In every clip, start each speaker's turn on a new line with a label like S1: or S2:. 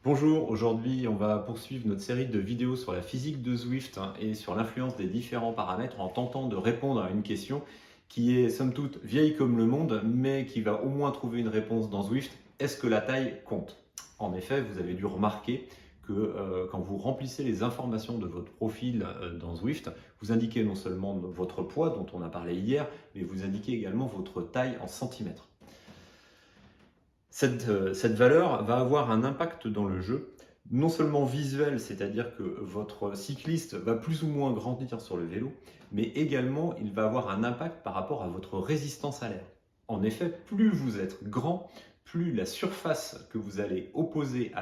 S1: Bonjour, aujourd'hui on va poursuivre notre série de vidéos sur la physique de Zwift et sur l'influence des différents paramètres en tentant de répondre à une question qui est somme toute vieille comme le monde mais qui va au moins trouver une réponse dans Zwift. Est-ce que la taille compte? En effet, vous avez dû remarquer que quand vous remplissez les informations de votre profil dans Zwift, vous indiquez non seulement votre poids dont on a parlé hier, mais vous indiquez également votre taille en centimètres. Cette valeur va avoir un impact dans le jeu, non seulement visuel, c'est-à-dire que votre cycliste va plus ou moins grandir sur le vélo, mais également il va avoir un impact par rapport à votre résistance à l'air. En effet, plus vous êtes grand, plus la surface que vous allez opposer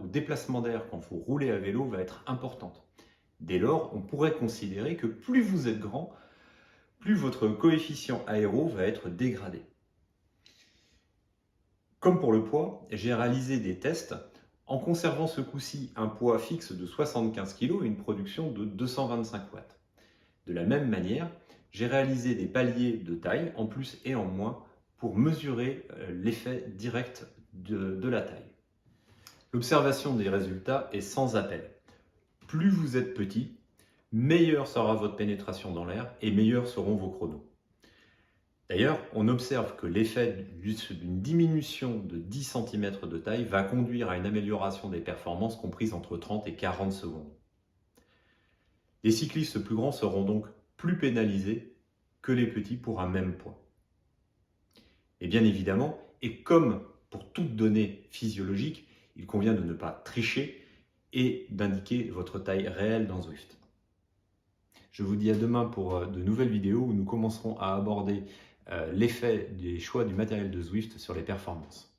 S1: au déplacement d'air quand vous roulez à vélo va être importante. Dès lors, on pourrait considérer que plus vous êtes grand, plus votre coefficient aéro va être dégradé. Comme pour le poids, j'ai réalisé des tests en conservant ce coup-ci un poids fixe de 75 kg et une production de 225 watts. De la même manière, j'ai réalisé des paliers de taille en plus et en moins pour mesurer l'effet direct de la taille. L'observation des résultats est sans appel. Plus vous êtes petit, meilleure sera votre pénétration dans l'air et meilleurs seront vos chronos. D'ailleurs, on observe que l'effet d'une diminution de 10 cm de taille va conduire à une amélioration des performances comprises entre 30 et 40 secondes. Les cyclistes plus grands seront donc plus pénalisés que les petits pour un même poids. Et bien évidemment, et comme pour toute donnée physiologique, il convient de ne pas tricher et d'indiquer votre taille réelle dans Zwift. Je vous dis à demain pour de nouvelles vidéos où nous commencerons à aborder l'effet des choix du matériel de Zwift sur les performances.